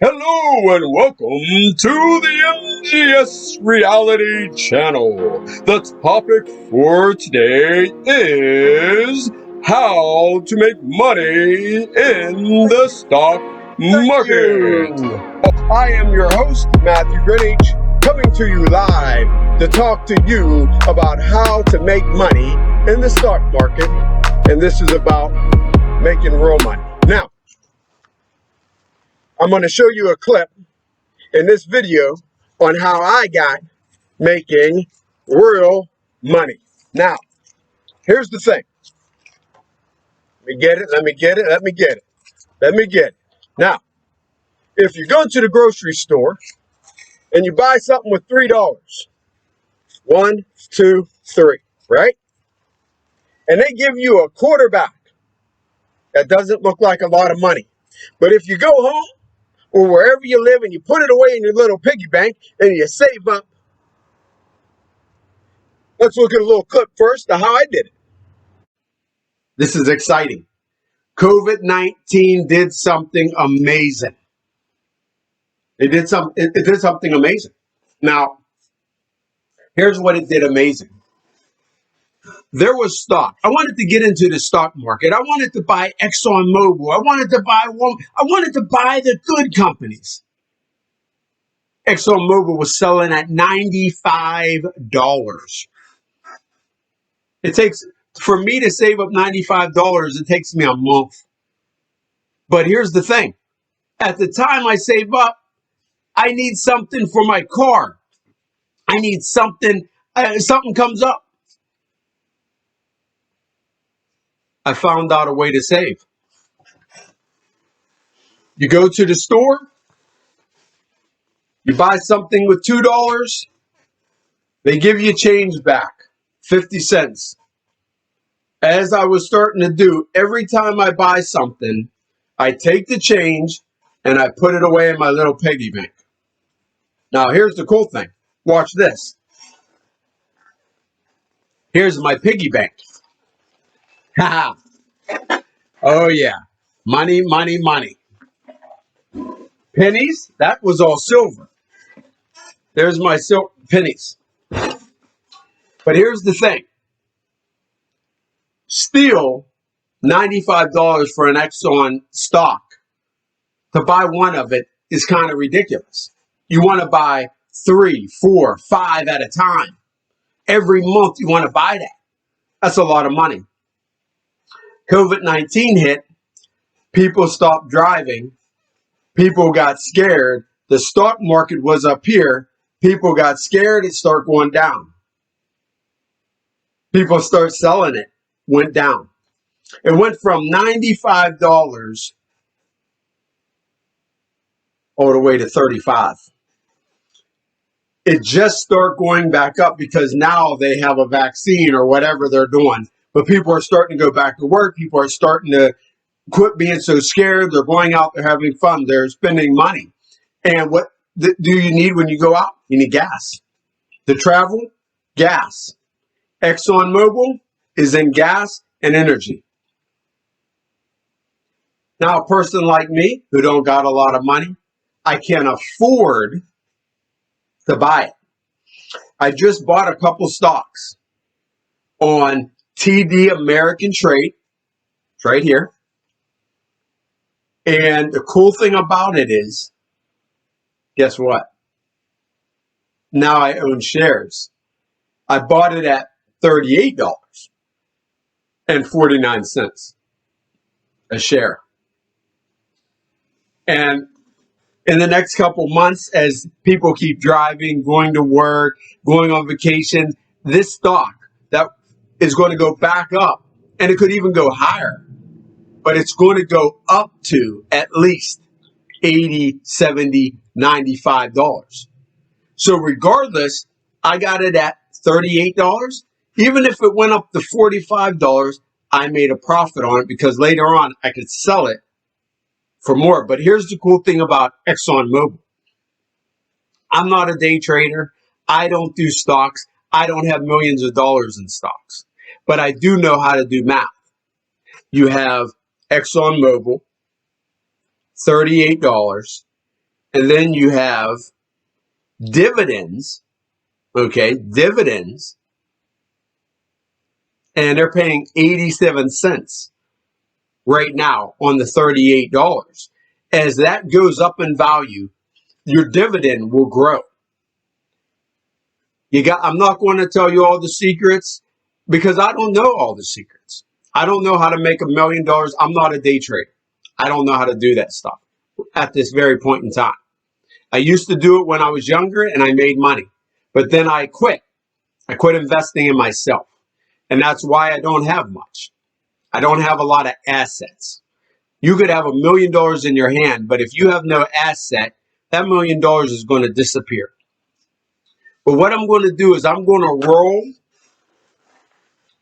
Hello and welcome to the MGS Reality Channel. The topic for today is how to make money in the stock market. I am your host, Matthew Greenwich, coming to you live to talk to you about how to make money in the stock market. And this is about making real money. Now, I'm going to show you a clip in this video on how I got making real money. Now, here's the thing. Let me get it. Now, if you go to the grocery store and you buy something with $3, 1, 2, 3, right? And they give you a quarter back. That doesn't look like a lot of money. But if you go home or wherever you live and you put it away in your little piggy bank and you save up, let's look at a little clip first of how I did it. This is exciting. COVID-19 did something amazing. It did something amazing. Now, here's what it did amazing. There was stock. I wanted to get into the stock market. I wanted to buy ExxonMobil. I wanted to buy the good companies. ExxonMobil was selling at $95. For me to save up $95, it takes me a month. But here's the thing. At the time I save up, I need something for my car. I need something comes up. I found out a way to save. You go to the store, you buy something with $2, they give you change back, 50 cents. As I was starting to do, every time I buy something, I take the change and I put it away in my little piggy bank. Now, here's the cool thing. Watch this. Here's my piggy bank. Haha. Oh, yeah. Money, money, money. Pennies, that was all silver. There's my pennies. But here's the thing. Still, $95 for an Exxon stock. To buy one of it is kind of ridiculous. You want to buy 3, 4, 5 at a time. Every month you want to buy that. That's a lot of money. COVID-19 hit. People stopped driving. People got scared. The stock market was up here. People got scared. It started going down. People start selling it. Went down. It went from $95 all the way to $35. It just started going back up because now they have a vaccine or whatever they're doing. But people are starting to go back to work. People are starting to quit being so scared. They're going out. They're having fun. They're spending money. And what do you need when you go out? You need gas. To travel, gas. ExxonMobil is in gas and energy. Now, a person like me who don't got a lot of money, I can't afford to buy it. I just bought a couple stocks on TD American Trade. It's right here. And the cool thing about it is, guess what? Now I own shares. I bought it at $38.49 a share. And in the next couple months, as people keep driving, going to work, going on vacation, this stock that is going to go back up, and it could even go higher, but it's going to go up to at least $80, $70, $95. So regardless, I got it at $38. Even if it went up to $45, I made a profit on it because later on I could sell it for more. But here's the cool thing about ExxonMobil. I'm not a day trader. I don't do stocks. I don't have millions of dollars in stocks. But I do know how to do math. You have ExxonMobil, $38. And then you have dividends, okay, dividends, and they're paying 87 cents right now on the $38. As that goes up in value, your dividend will grow. I'm not going to tell you all the secrets because I don't know all the secrets. I don't know how to make $1 million. I'm not a day trader. I don't know how to do that stuff at this very point in time. I used to do it when I was younger and I made money, but then I quit. I quit investing in myself. And that's why I don't have much. I don't have a lot of assets. You could have $1 million in your hand, but if you have no asset, that $1 million is going to disappear. But what I'm going to do is I'm going to roll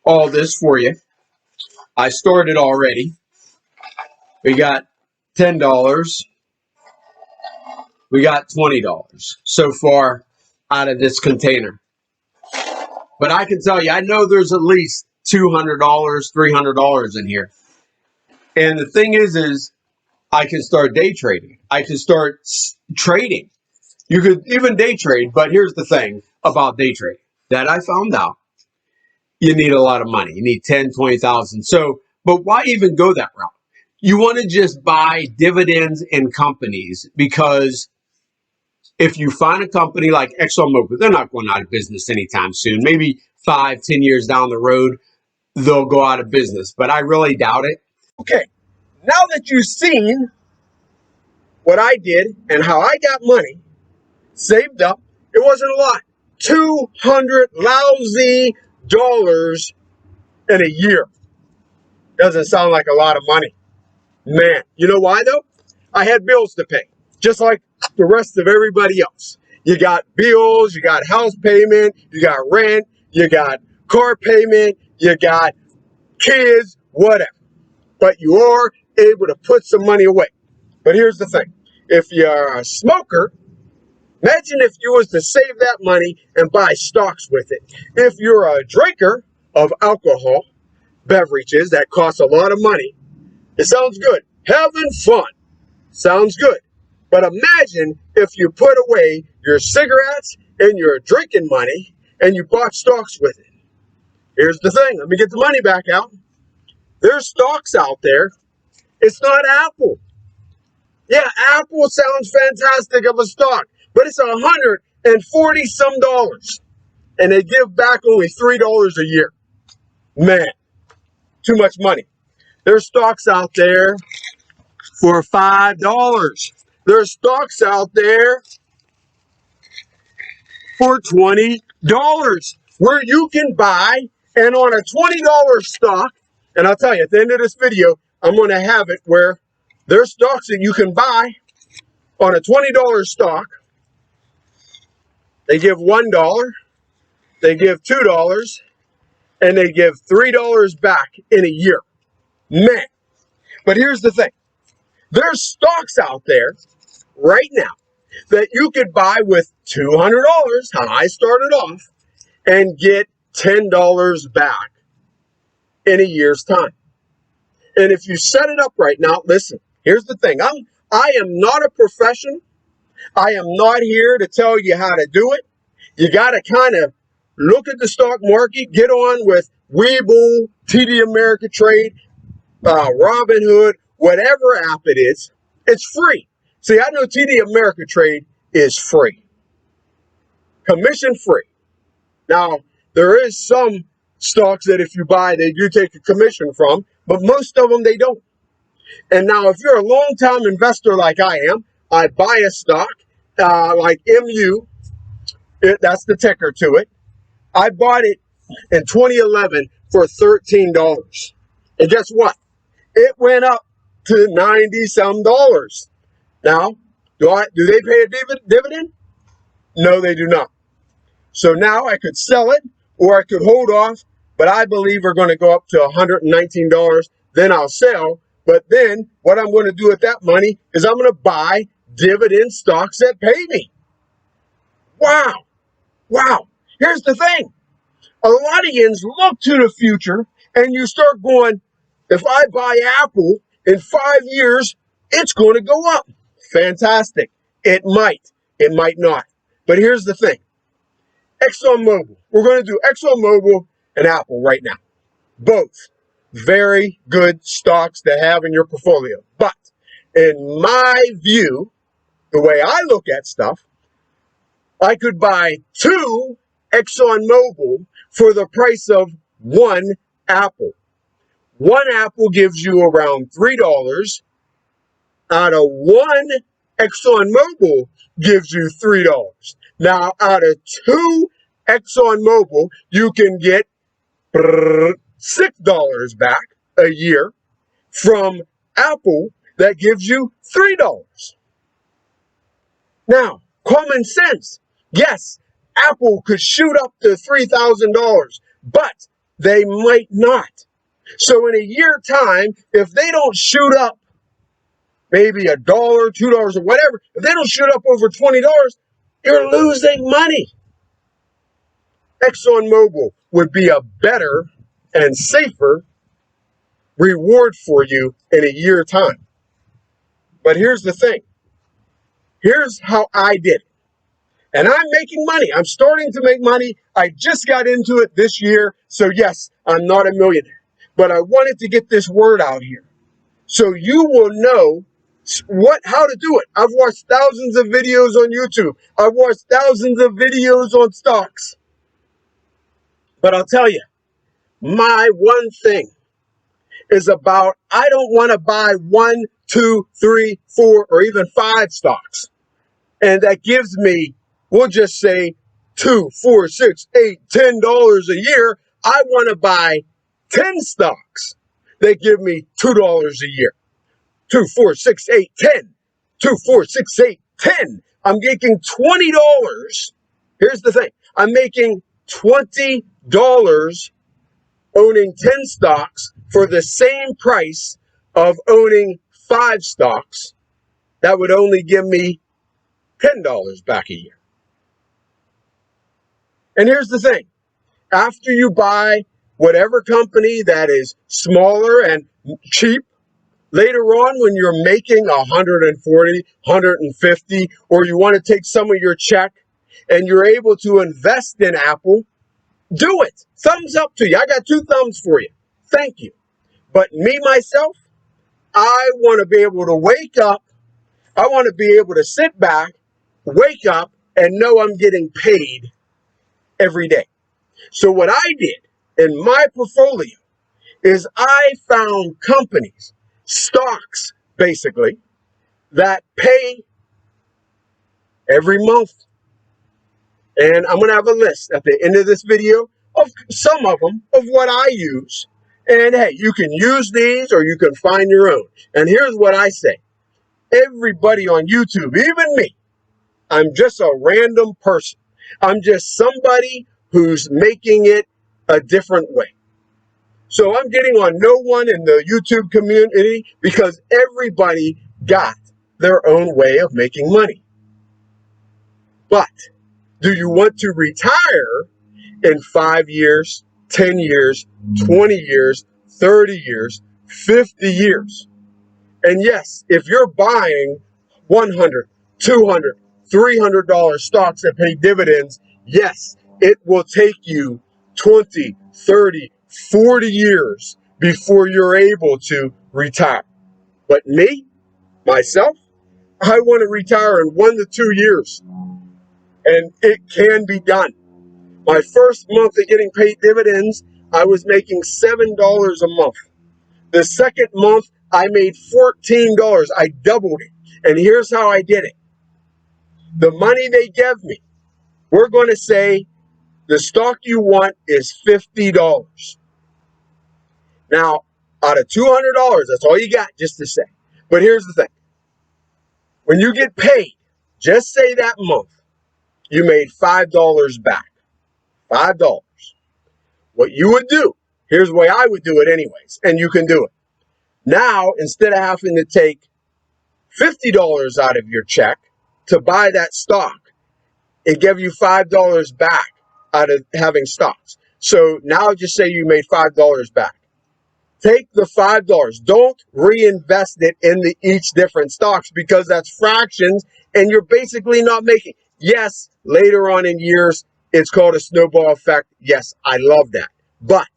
all this for you. I started already. We got $10. We got $20 so far out of this container. But I can tell you, I know there's at least $200, $300 in here. And the thing is I can start day trading. I can start trading. You could even day trade, but here's the thing about day trading that I found out. You need a lot of money. You need 10, 20,000. So, but why even go that route? You want to just buy dividends in companies because if you find a company like ExxonMobil, they're not going out of business anytime soon. Maybe 5, 10 years down the road, they'll go out of business, but I really doubt it. Okay, now that you've seen what I did and how I got money saved up, it wasn't a lot. $200 lousy dollars in a year. Doesn't sound like a lot of money. Man, you know why though? I had bills to pay, just like the rest of everybody else. You got bills, you got house payment, you got rent, you got car payment, you got kids, whatever. But you are able to put some money away. But here's the thing. If you're a smoker, imagine if you was to save that money and buy stocks with it. If you're a drinker of alcohol, beverages that cost a lot of money, it sounds good. Having fun sounds good. But imagine if you put away your cigarettes and your drinking money and you bought stocks with it. Here's the thing. Let me get the money back out. There's stocks out there. It's not Apple. Yeah, Apple sounds fantastic of a stock, but it's $140 some dollars. And they give back only $3 a year. Man, too much money. There's stocks out there for $5. There's stocks out there for $20 where you can buy, and on a $20 stock, and I'll tell you, at the end of this video, I'm going to have it where there's stocks that you can buy on a $20 stock. They give $1, they give $2, and they give $3 back in a year. Man, but here's the thing. There's stocks out there right now that you could buy with $200, how I started off, and get $10 back in a year's time. And if you set it up right now, listen, here's the thing. I am not a professional. I am not here to tell you how to do it. You got to kind of look at the stock market, get on with Webull, TD Ameritrade, Robinhood, whatever app it is. It's free. See, I know TD Ameritrade is free, commission free. Now, there is some stocks that if you buy, they do take a commission from, but most of them they don't. And now, if you're a long-time investor like I am, I buy a stock like MU, that's the ticker to it. I bought it in 2011 for $13. And guess what? It went up to 90 some dollars. Now, do they pay a dividend? No, they do not. So now I could sell it or I could hold off, but I believe we're going to go up to $119. Then I'll sell. But then what I'm going to do with that money is I'm going to buy dividend stocks that pay me. Wow. Wow. Here's the thing. A lot of yins look to the future and you start going, if I buy Apple in 5 years, it's going to go up. Fantastic. It might not. But here's the thing. ExxonMobil. We're going to do ExxonMobil and Apple right now. Both very good stocks to have in your portfolio. But in my view, the way I look at stuff, I could buy 2 ExxonMobil for the price of 1 Apple. 1 Apple gives you around $3. Out of 1 ExxonMobil gives you $3. Now, out of 2 ExxonMobil, you can get $6 back a year from Apple that gives you $3. Now, common sense. Yes, Apple could shoot up to $3,000, but they might not. So in a year time, if they don't shoot up maybe $1, $2, or whatever, if they don't shoot up over $20, you're losing money. ExxonMobil would be a better and safer reward for you in a year time. But here's the thing. Here's how I did it. And I'm making money. I'm starting to make money. I just got into it this year. So yes, I'm not a millionaire. But I wanted to get this word out here so you will know how to do it. I've watched thousands of videos on YouTube. I've watched thousands of videos on stocks. But I'll tell you, my one thing is about I don't want to buy 1, 2, 3, 4, or even 5 stocks. And that gives me, we'll just say $2, $4, $6, $8, $10 a year. I want to buy 10 stocks that give me $2 a year. 2, 4, 6, 8, 10. 2, 4, 6, 8, 10. I'm making $20. Here's the thing. I'm making $20 owning 10 stocks for the same price of owning 5 stocks. That would only give me $10 back a year. And here's the thing. After you buy whatever company that is smaller and cheap, later on when you're making 140, 150, or you want to take some of your check and you're able to invest in Apple, do it. Thumbs up to you. I got 2 thumbs for you. Thank you. But me, myself, I want to be able to wake up. I want to be able to sit back, wake up, and know I'm getting paid every day. So what I did in my portfolio is I found companies, stocks basically, that pay every month. And I'm going to have a list at the end of this video of some of them of what I use. And hey, you can use these or you can find your own. And here's what I say. Everybody on YouTube, even me, I'm just a random person. I'm just somebody who's making it a different way. So I'm getting on no one in the YouTube community because everybody got their own way of making money. But do you want to retire in 5 years, 10 years, 20 years, 30 years, 50 years? And yes, if you're buying $100, $200, $300 stocks that pay dividends, yes, it will take you 20, 30, 40 years before you're able to retire. But me, myself, I want to retire in 1 to 2 years. And it can be done. My first month of getting paid dividends, I was making $7 a month. The second month, I made $14. I doubled it. And here's how I did it. The money they gave me, we're going to say the stock you want is $50. Now, out of $200, that's all you got, just to say. But here's the thing. When you get paid, just say that month, you made $5 back. $5. What you would do, here's the way I would do it anyways, and you can do it. Now, instead of having to take $50 out of your check to buy that stock, it gave you $5 back out of having stocks. So now just say you made $5 back. Take the $5. Don't reinvest it in each different stocks because that's fractions and you're basically not making. Yes, later on in years, it's called a snowball effect. Yes, I love that. But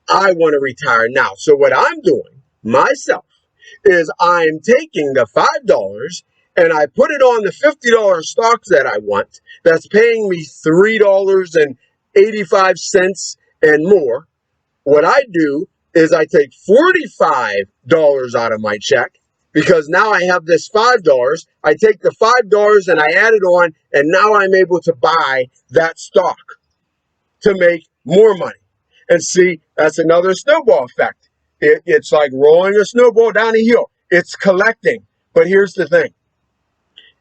I want to retire now. So what I'm doing myself is I'm taking the $5 and I put it on the $50 stocks that I want. That's paying me $3.85 and more. What I do is I take $45 out of my check because now I have this $5. I take the $5 and I add it on, and now I'm able to buy that stock to make more money. And see, that's another snowball effect. It's like rolling a snowball down a hill. It's collecting. But here's the thing.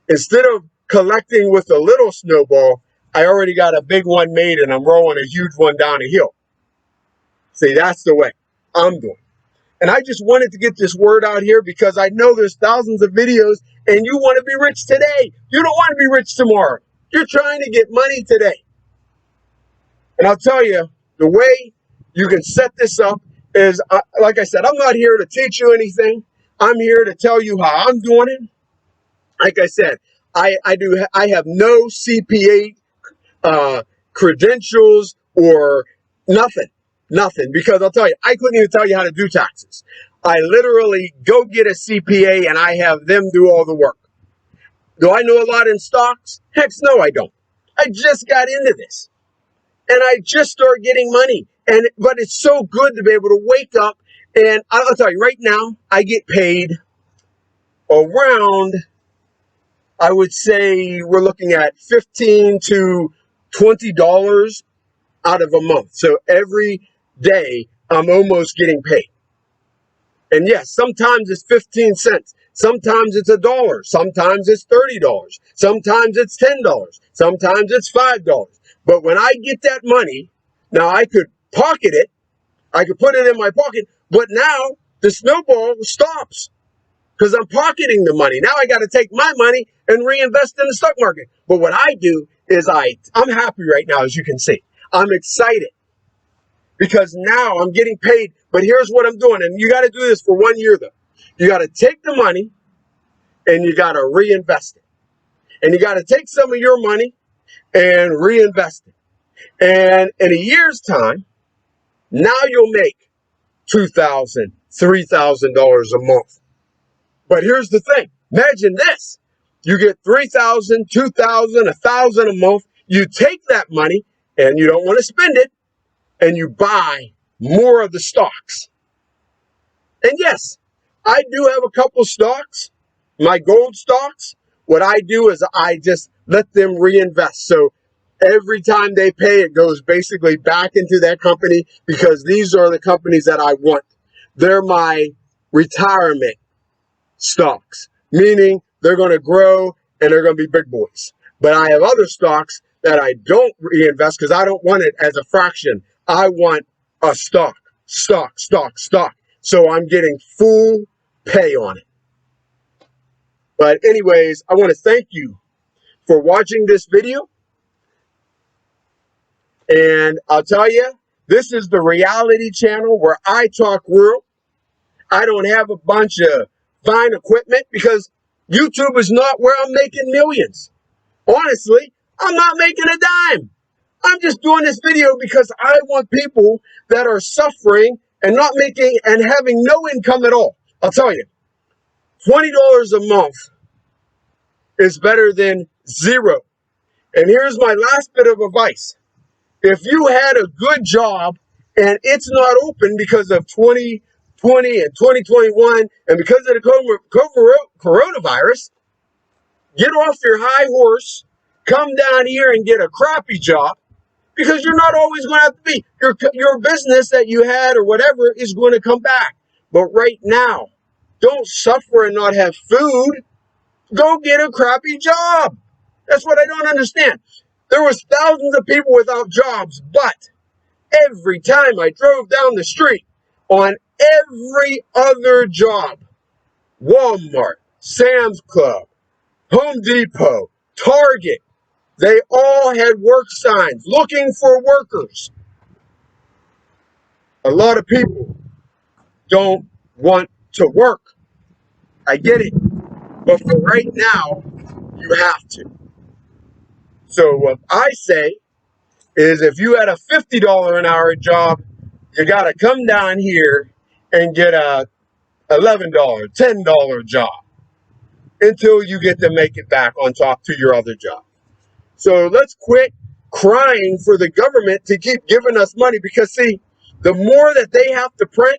Instead of collecting with a little snowball, I already got a big one made and I'm rolling a huge one down a hill. See, that's the way I'm doing. And I just wanted to get this word out here because I know there's thousands of videos and you want to be rich today. You don't want to be rich tomorrow. You're trying to get money today. And I'll tell you, the way you can set this up is, like I said, I'm not here to teach you anything. I'm here to tell you how I'm doing it. Like I said, I have no CPA credentials or nothing, because I'll tell you, I couldn't even tell you how to do taxes. I literally go get a CPA and I have them do all the work. Do I know a lot in stocks? Heck no, I don't. I just got into this and I just started getting money. But it's so good to be able to wake up and I'll tell you right now, I get paid around, I would say we're looking at $15 to $20 out of a month. So every day I'm almost getting paid. And yes, sometimes it's 15 cents. Sometimes it's $1. Sometimes it's $30. Sometimes it's $10. Sometimes it's $5. But when I get that money, now I could pocket it. I could put it in my pocket. But now the snowball stops because I'm pocketing the money. Now I got to take my money and reinvest in the stock market. But what I do is I'm happy right now, as you can see. I'm excited because now I'm getting paid. But here's what I'm doing. And you got to do this for 1 year, though. You got to take the money and you got to reinvest it. And you got to take some of your money and reinvest it. And in a year's time, now you'll make $2,000, $3,000 a month. But here's the thing. Imagine this. You get $3,000, $2,000, $1,000 a month. You take that money and you don't want to spend it and you buy more of the stocks. And yes, I do have a couple stocks, my gold stocks. What I do is I just let them reinvest. So every time they pay, it goes basically back into that company because these are the companies that I want. They're my retirement stocks, meaning they're going to grow and they're going to be big boys. But I have other stocks that I don't reinvest because I don't want it as a fraction. I want a stock. So I'm getting full pay on it. But anyways, I want to thank you for watching this video. And I'll tell you, this is the reality channel where I talk real. I don't have a bunch of fine equipment because YouTube is not where I'm making millions. Honestly, I'm not making a dime. I'm just doing this video because I want people that are suffering and not making and having no income at all. I'll tell you, $20 a month is better than zero. And here's my last bit of advice. If you had a good job and it's not open because of 2020 and 2021 and because of the coronavirus, get off your high horse, come down here and get a crappy job because you're not always going to have to be. Your business that you had or whatever is going to come back. But right now, don't suffer and not have food. Go get a crappy job. That's what I don't understand. There was thousands of people without jobs, but every time I drove down the street on every other job, Walmart, Sam's Club, Home Depot, Target, they all had work signs looking for workers. A lot of people don't want to work. I get it. But for right now, you have to. So what I say is if you had a $50 an hour job, you got to come down here and get a $11, $10 job until you get to make it back on top to your other job. So let's quit crying for the government to keep giving us money, because see, the more that they have to print,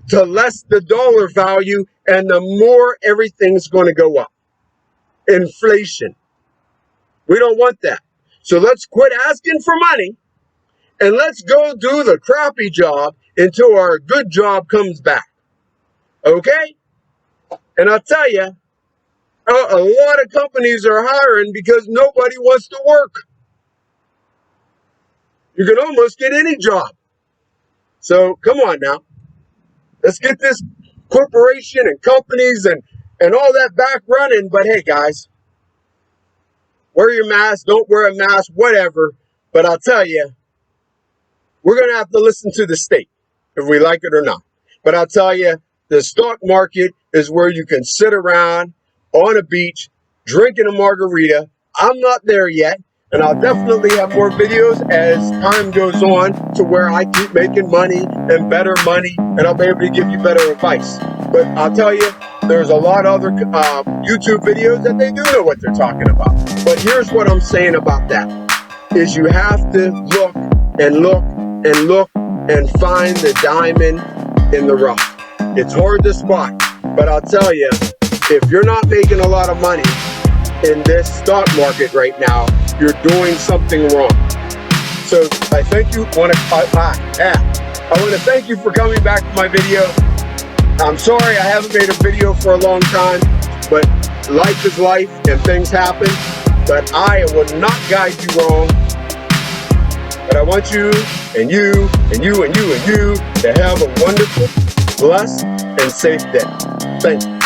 the less the dollar value and the more everything's going to go up. Inflation. We don't want that. So let's quit asking for money and let's go do the crappy job until our good job comes back. Okay? And I'll tell you, a lot of companies are hiring because nobody wants to work. You can almost get any job. So come on now. Let's get this corporation and companies and all that back running. But hey, guys, wear your mask, don't wear a mask, whatever. But I'll tell you, we're going to have to listen to the state if we like it or not. But I'll tell you, the stock market is where you can sit around on a beach drinking a margarita. I'm not there yet. And I'll definitely have more videos as time goes on to where I keep making money and better money, and I'll be able to give you better advice. But I'll tell you, there's a lot of other YouTube videos that they do know what they're talking about. But here's what I'm saying about that, is you have to look and look and look and find the diamond in the rough. It's hard to spot, but I'll tell you, if you're not making a lot of money in this stock market right now, you're doing something wrong. So I thank you. I want to thank you for coming back to my video. I'm sorry I haven't made a video for a long time, but life is life and things happen. But I will not guide you wrong. But I want you and you and you and you and you to have a wonderful, blessed, and safe day. Thank you.